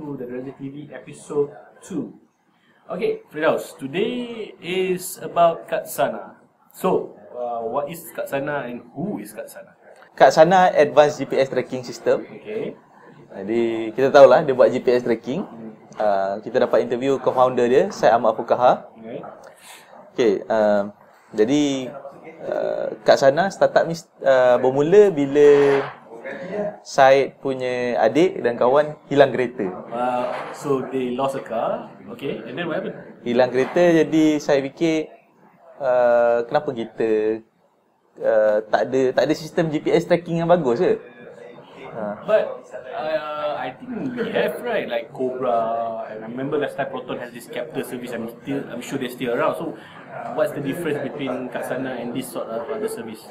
to the Berger TV episode 2. Okay, Firdaus, today is about Katsana. So, what is Katsana and who is Katsana? Katsana Advanced GPS Tracking System. Okay. Jadi kita tahulah dia buat GPS tracking. Kita dapat interview co-founder dia, Syed Ahmad Fuqaha. Okay. Jadi Katsana startup ni bermula bila Syed punya adik dan kawan hilang kereta. So they lost a car, okay, and then what happened? Hilang kereta, jadi saya fikir kenapa kita tak ada sistem GPS tracking yang bagus ke? But I think we have, right, like Cobra, and I remember last time Proton has this captor service. I'm sure they're still around. So what's the difference between Katsana and this sort of other service?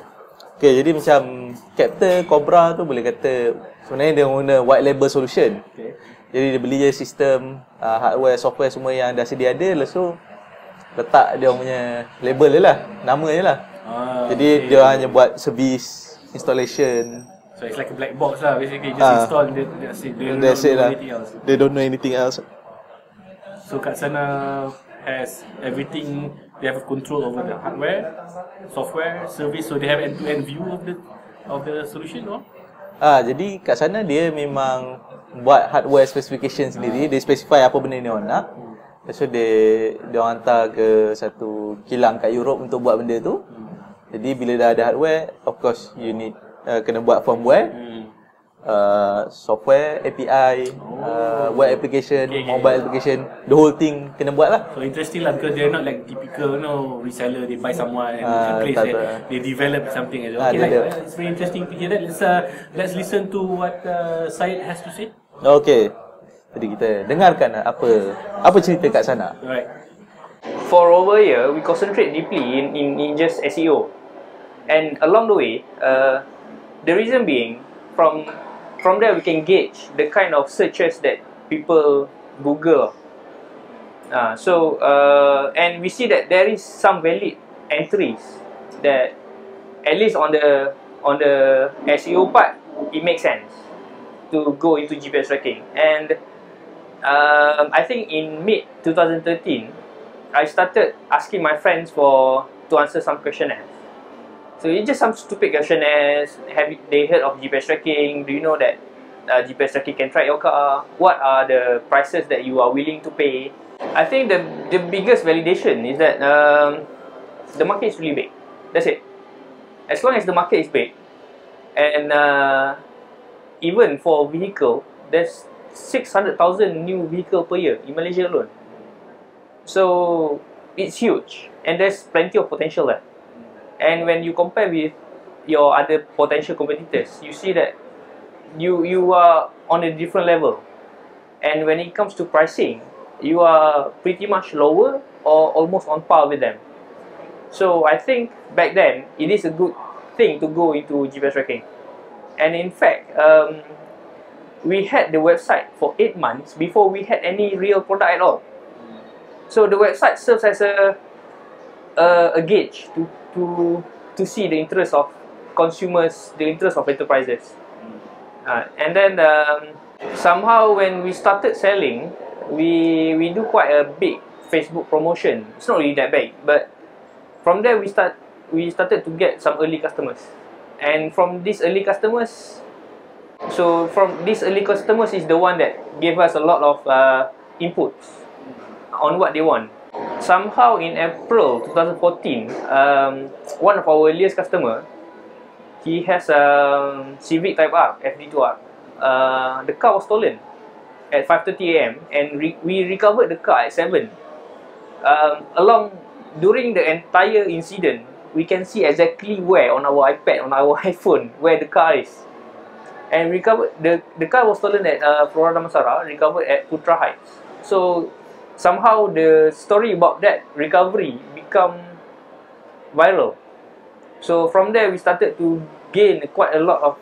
Okay, jadi macam Captor, Cobra tu boleh kata sebenarnya dia guna white label solution. Okay. Jadi dia beli je sistem hardware, software semua yang dah sedia ada, lepas tu letak dia punya label je lah, nama je lah. Jadi okay, dia hanya buat service, installation. So it's like a black box lah, basically just install, that's it. They don't know anything else. They don't know anything else. So Katsana has everything. They have control over the hardware, software, service, so they have end-to-end view of the solution, no? Jadi kat sana dia memang buat hardware specification sendiri, dia specify apa benda ni orang nak. So dia hantar ke satu kilang kat Europe untuk buat benda tu. Jadi bila dah ada hardware, of course you need kena buat firmware, software, API, web application, mobile application, the whole thing kena buat lah. So interesting lah, because they're not like typical reseller, they buy someone and place they develop something as well. Okay, it's very interesting to hear that. Let's listen to what Syed has to say. Okay, jadi kita dengarkan apa cerita kat sana. Right. For over a year, we concentrate deeply in just SEO, and along the way, the reason being, from there we can gauge the kind of searches that people Google. And we see that there is some valid entries that, at least on the SEO part, it makes sense to go into GPS tracking. And I think in mid 2013, I started asking my friends to answer some questionnaires. So it's just some stupid questionnaires. Have they heard of GPS tracking? Do you know that GPS tracking can track your car? What are the prices that you are willing to pay? I think the biggest validation is that the market is really big. That's it. As long as the market is big, and even for vehicle, there's 600,000 new vehicle per year in Malaysia alone. So it's huge, and there's plenty of potential there. And when you compare with your other potential competitors, you see that you are on a different level. And when it comes to pricing, you are pretty much lower or almost on par with them. So I think back then, it is a good thing to go into GPS tracking. And in fact, we had the website for 8 months before we had any real product at all. So the website serves as a gauge to see the interest of consumers, the interest of enterprises. And then somehow when we started selling, we do quite a big Facebook promotion. It's not really that big, but from there we started to get some early customers. And from these early customers, is the one that gave us a lot of inputs on what they want. Somehow in April 2014, one of our earliest customer, he has a Civic Type R, FD2R. The car was stolen at 5:30 AM, and we recovered the car at 7. During the entire incident, we can see exactly where on our iPad, on our iPhone, where the car is. And the car was stolen at Flora Damansara, recovered at Putra Heights. So somehow the story about that recovery become viral. So from there we started to gain quite a lot of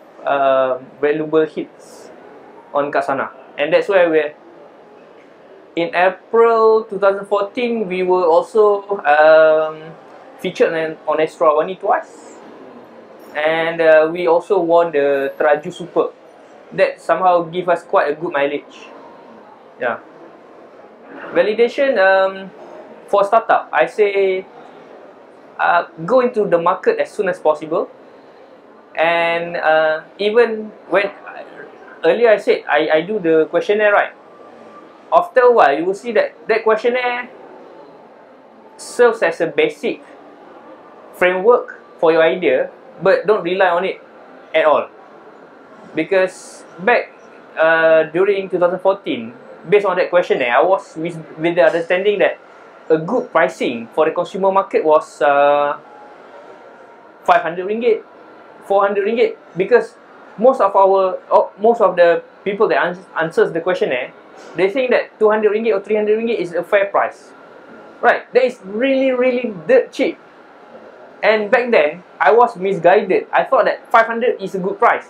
valuable hits on Katsana, and that's where in April 2014 we were also featured on S1E2 twice, and we also won the Traju Super. That somehow give us quite a good mileage. Yeah. Validation, for startup, I say go into the market as soon as possible. And even when earlier I said I do the questionnaire, right? After a while, you will see that that questionnaire serves as a basic framework for your idea, but don't rely on it at all. Because back during 2014, based on that questionnaire, I was with the understanding that a good pricing for the consumer market was 500 ringgit, 400 ringgit, because most of the people that answers the questionnaire, they think that 200 ringgit or 300 ringgit is a fair price, right? That is really dirt cheap. And back then I was misguided. I thought that 500 is a good price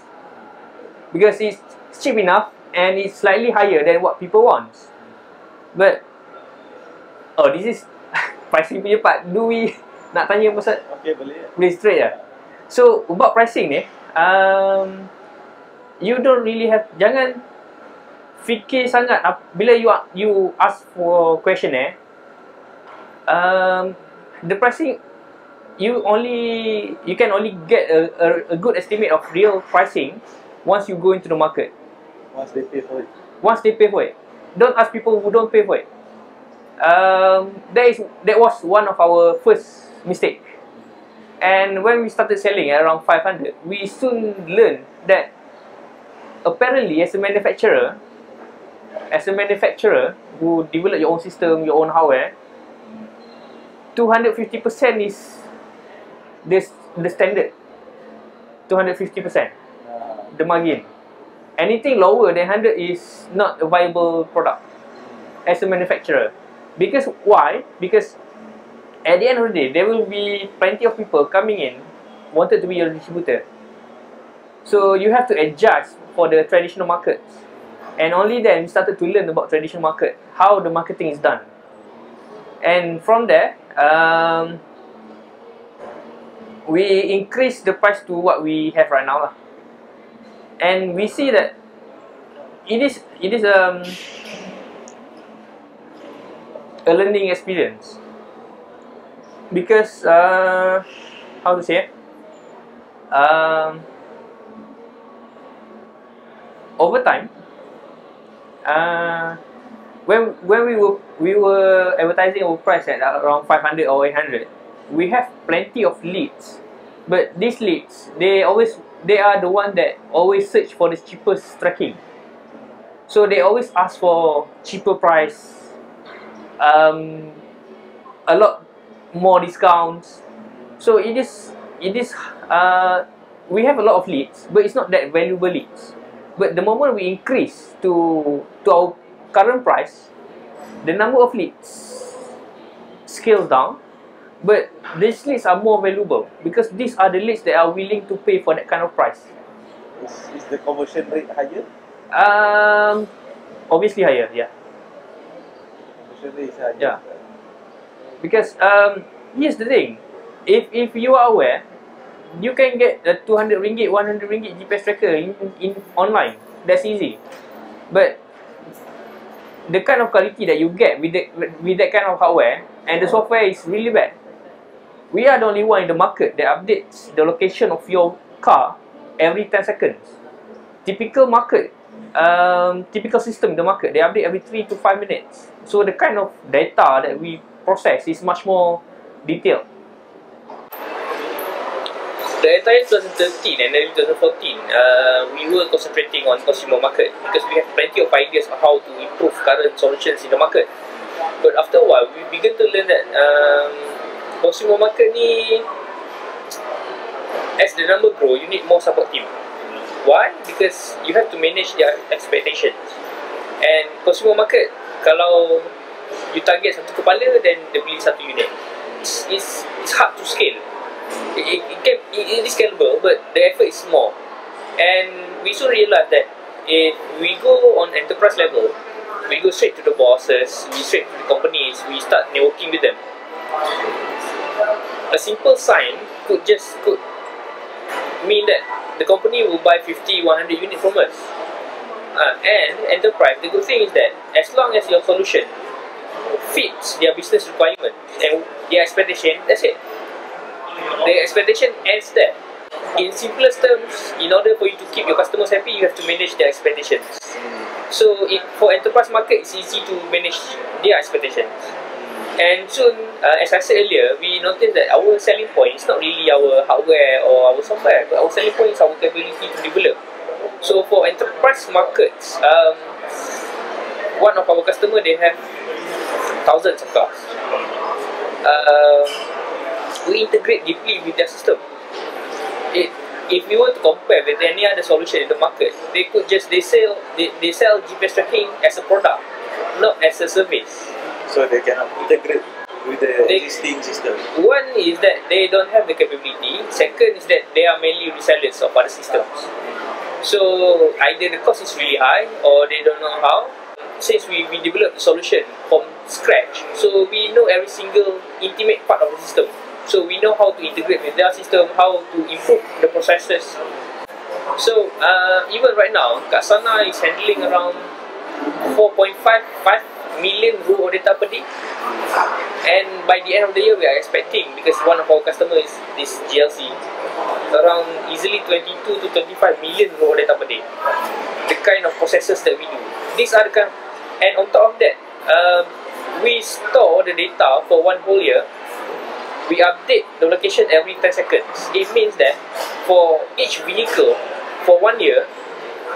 because it's cheap enough and it's slightly higher than what people want. But this is pricing punya part. Do we nak tanya pasal? Okay, boleh. Boleh straight lah. So about pricing ni, you don't really have, jangan fikir sangat bila you ask for questionnaire. The pricing, you can only get a good estimate of real pricing once you go into the market. Once they pay for it. Once they pay for it. Don't ask people who don't pay for it. That was one of our first mistake. And when we started selling at around 500, we soon learned that apparently as a manufacturer who develop your own system, your own hardware, 250% is the standard. 250%, the margin. Anything lower than 100 is not a viable product as a manufacturer. Because why? Because at the end of the day, there will be plenty of people coming in wanted to be your distributor. So you have to adjust for the traditional markets. And only then we started to learn about traditional market, how the marketing is done. And from there, we increase the price to what we have right now lah. And we see that it is a learning experience, because how to say, over time, when we were advertising our price at around 500 or 800, we have plenty of leads, but these leads, they are the one that always search for the cheapest tracking. So they always ask for cheaper price, a lot more discounts. So it is we have a lot of leads, but it's not that valuable leads. But the moment we increase to our current price, the number of leads scales down, but these leads are more valuable because these are the leads that are willing to pay for that kind of price. Is the conversion rate higher? Obviously higher, yeah. Conversion rate is higher. Yeah. Because here's the thing, if you are aware, you can get a 200 ringgit, 100 ringgit GPS tracker in online. That's easy. But the kind of quality that you get with that kind of hardware, and the software is really bad. We are the only one in the market that updates the location of your car every 10 seconds. Typical market, typical system in the market, they update every 3 to 5 minutes. So the kind of data that we process is much more detailed. The entire 2013 and early 2014, we were concentrating on consumer market because we have plenty of ideas on how to improve current solutions in the market. But after a while, we began to learn that consumer market ni, as the number grow, you need more support team. Why? Because you have to manage their expectations. And consumer market, kalau you target satu kepala, then dia beli satu unit. It's hard to scale. It is scalable, but the effort is small. And we soon realized that if we go on enterprise level, we go straight to the bosses, we straight to the companies, we start networking with them. A simple sign could mean that the company will buy 50, 100 units from us. And enterprise, the good thing is that as long as your solution fits their business requirement and their expectation, that's it. The expectation ends there. In simplest terms, in order for you to keep your customers happy, you have to manage their expectations. So for enterprise market, it's easy to manage their expectations. And soon, as I said earlier, we noticed that our selling point is not really our hardware or our software, but our selling point is our capability to develop. So for enterprise markets, one of our customers, they have thousands of cars. We integrate deeply with their system. If we were to compare with any other solution in the market, they sell GPS tracking as a product, not as a service. So they cannot integrate with the existing system. One is that they don't have the capability. Second is that they are mainly resellers of other systems. So either the cost is really high or they don't know how. Since we developed the solution from scratch, so we know every single intimate part of the system. So we know how to integrate with their system, how to improve the processes. So even right now, Katsana is handling around 4.5 million row of data per day. And by the end of the year, we are expecting, because one of our customers is GLC, around easily 22 to 25 million row of data per day. The kind of processes that we do. These are the kind of, and on top of that, we store the data for one whole year. We update the location every 10 seconds. It means that for each vehicle, for 1 year,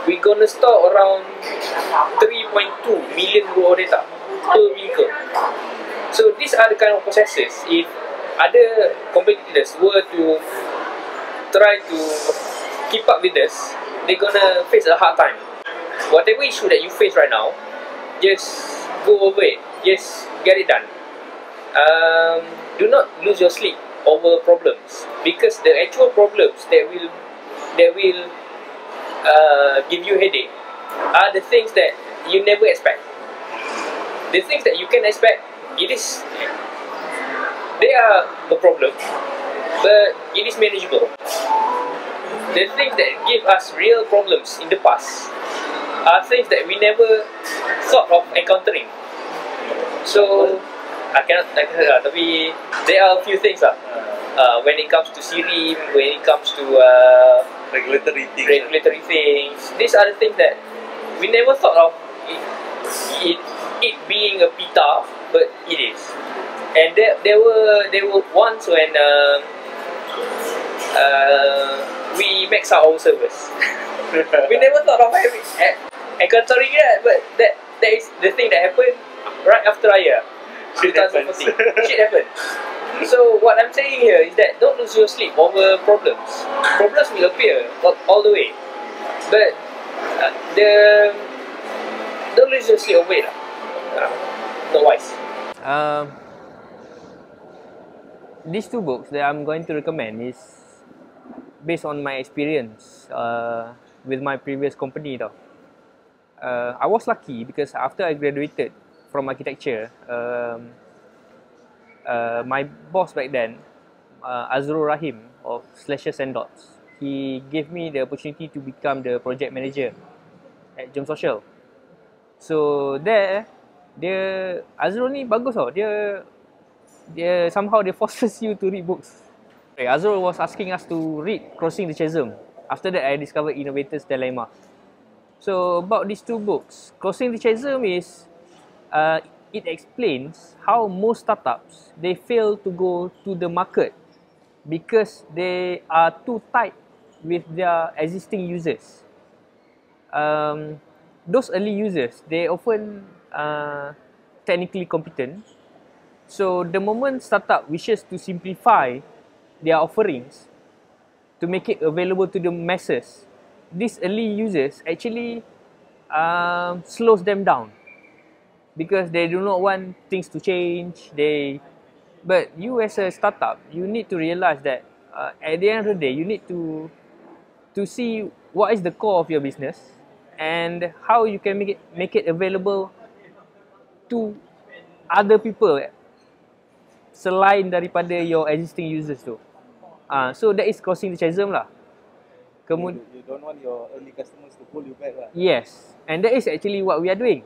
we're gonna store around 3.2 million raw data per vehicle. So these are the kind of processes. If other competitors were to try to keep up with this, they're gonna face a hard time. Whatever issue that you face right now, just go over it. Just get it done. Do not lose your sleep over problems, because the actual problems that will give you headache are the things that you never expect. The things that you can expect, they are a problem, but it is manageable. The things that give us real problems in the past are things that we never thought of encountering. So I cannot tapi there are a few things when it comes to Siri, when it comes to regulatory things. These are the things that we never thought of it being a pita, but it is. And there were once when we max out our servers. We never thought of encountering that, but that is the thing that happened right after Raya 2014. Shit happened. So what I'm saying here is that don't lose your sleep over problems. Problems will appear all the way, but don't lose your sleep over it. Not wise. These two books that I'm going to recommend is based on my experience with my previous company. I was lucky because after I graduated from architecture, my boss back then, Azrul Rahim of Slashes and Dots, he gave me the opportunity to become the project manager at Jom Social. So there, Azrul ni bagus tau. Dia somehow they forces you to read books. Azrul was asking us to read Crossing the Chasm. After that, I discovered Innovator's Dilemma. So about these two books, Crossing the Chasm is it explains how most startups, they fail to go to the market because they are too tight with their existing users. Those early users, they often technically competent. So the moment startup wishes to simplify their offerings to make it available to the masses, these early users actually slows them down because they do not want things to change. But you as a startup, you need to realize that at the end of the day, you need to see what is the core of your business and how you can make it available to other people selain daripada your existing users tu. So that is Crossing the Chasm lah. You don't want your early customers to pull you back lah. Yes, and that is actually what we are doing.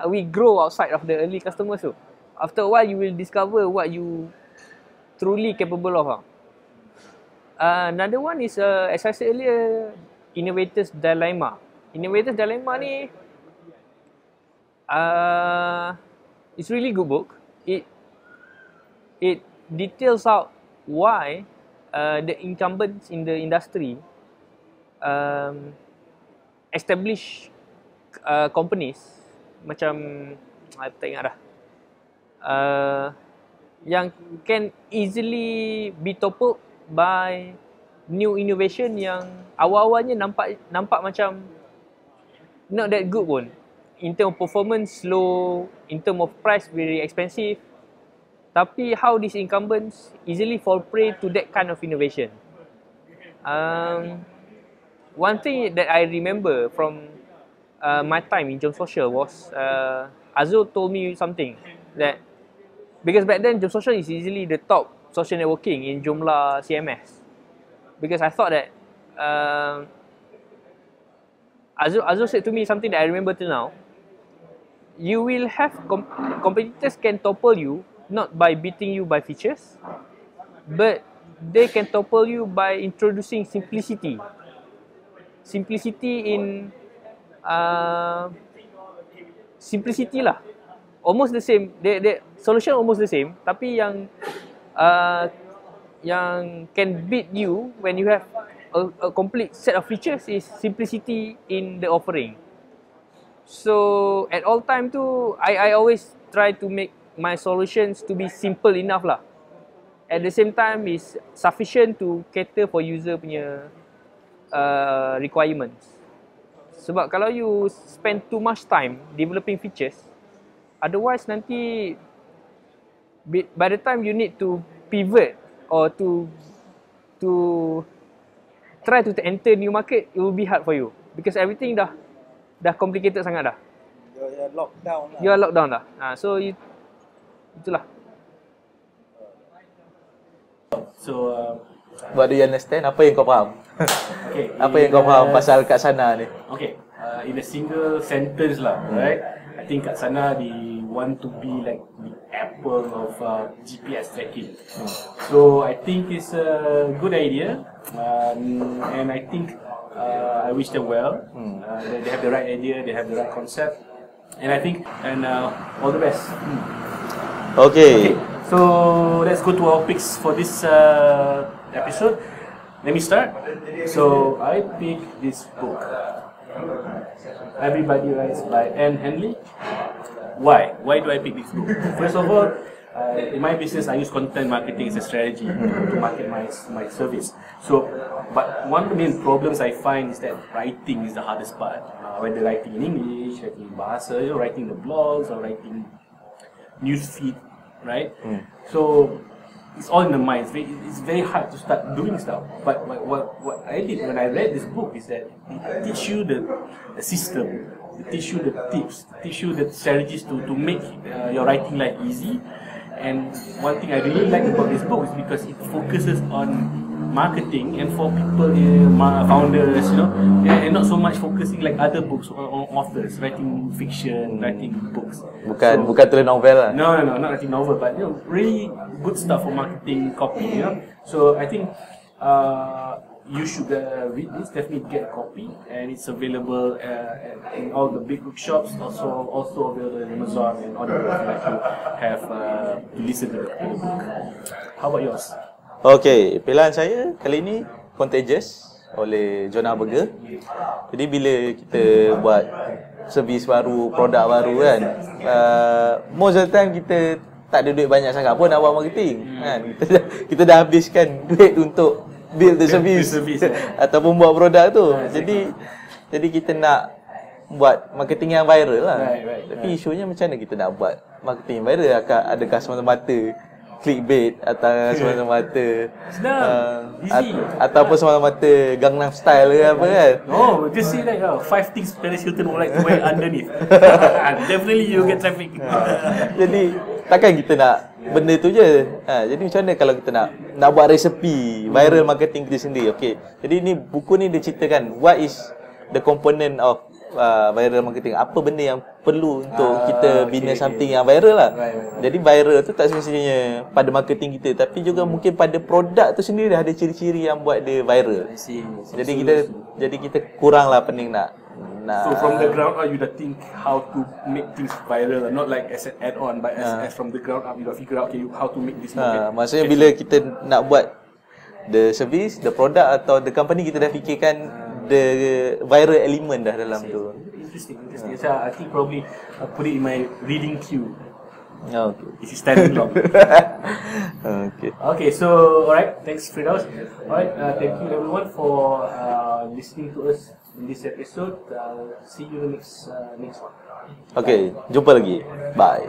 We grow outside of the early customers tu. After a while, you will discover what you truly capable of. Another one is, as I said earlier, Innovator's Dilemma. Innovator's Dilemma ni, it's really good book. It details out why the incumbents in the industry establish companies macam tak ingat dah, yang can easily be toppled by new innovation yang awal-awalnya nampak macam not that good pun. In term of performance slow, in term of price very expensive. Tapi how these incumbents easily fall prey to that kind of innovation. One thing that I remember from my time in Jom Social was Azul told me something that because back then Jom Social is easily the top social networking in jumlah CMS. Because I thought that Azul said to me something that I remember till now. You will have competitors can topple you not by beating you by features, but they can topple you by introducing simplicity. Simplicity in simplicity lah. Almost the same. The solution almost the same. Tapi yang can beat you when you have a complete set of features is simplicity in the offering. So at all time tu, I always try to make my solutions to be simple enough lah. At the same time is sufficient to cater for user punya requirements. Sebab kalau you spend too much time developing features, otherwise nanti by the time you need to pivot or to try to enter new market, it will be hard for you because everything dah complicated sangat dah. You're locked down lah. You are locked down dah. So itulah. So What do you understand? Apa yang kau faham? okay, Apa yang kau faham pasal Katsana ni? Okay, in a single sentence lah, right? I think Katsana they want to be like the Apple of GPS tracking. So I think it's a good idea, and I think I wish them well. They have the right idea, they have the right concept, and I think all the best. Okay. So let's go to our picks for this episode. Let me start. So I picked this book, Everybody Writes by Handley. Why? Why do I pick this book? First of all, in my business, I use content marketing as a strategy to market my service. So, but one of the main problems I find is that writing is the hardest part. Whether writing in English, writing in Bahasa, writing the blogs, or writing newsfeed, right? So it's all in the mind. It's very hard to start doing stuff. But what I did when I read this book is that it teach you the system, it teach you the tips, it teach you the strategies to make your writing life easy. And one thing I really like about this book is because it focuses on marketing and for people, founders, and not so much focusing like other books on authors writing fiction, writing books. Bukan telenovela lah. No, not writing novel, but really good stuff for marketing, copy. So I think you should read this. Definitely get a copy, and it's available in all the big bookshops. Also available on Amazon and other if you like to have to listen to the book. How about yours? Okay, pilihan saya kali ni Contagious oleh Jonah Berger. Jadi bila kita buat servis baru, produk baru kan, most of the time kita tak ada duit banyak sangat pun nak buat marketing kan. Kita dah habiskan duit untuk build the service ataupun buat produk tu. Jadi kita nak buat marketing yang viral lah. Tapi isunya macam mana kita nak buat marketing yang viral? Adakah semata-mata clickbait atau semata-mata ataupun semata-mata Gangnam Style ke apa kan? Oh, just see like 5 things Paris Hilton would like to wear underneath. Definitely you get traffic. Jadi takkan kita nak benda tu je. Jadi macam mana kalau kita nak buat resepi viral marketing kita sendiri. Okey. Jadi ni buku ni dia ceritakan what is the component of viral marketing. Apa benda yang perlu untuk kita bina something yang viral lah. Jadi viral tu tak semestinya pada marketing kita, tapi juga mungkin pada produk tu sendiri dah ada ciri-ciri yang buat dia viral. Jadi kita kuranglah pening nak. So from the ground up, you dah think how to make things viral, not like as an add-on, but as from the ground up, you dah figure out how to make this more. Maksudnya bila kita nak buat the service, the product atau the company, kita dah fikirkan the viral element dah dalam tu. Interesting. So I think probably I'll put it in my reading queue. Okay. If you stand long. Okay, so alright, thanks Firdaus. Alright, thank you everyone for listening to us in this episode. See you next one. Okay, jumpa lagi. Bye.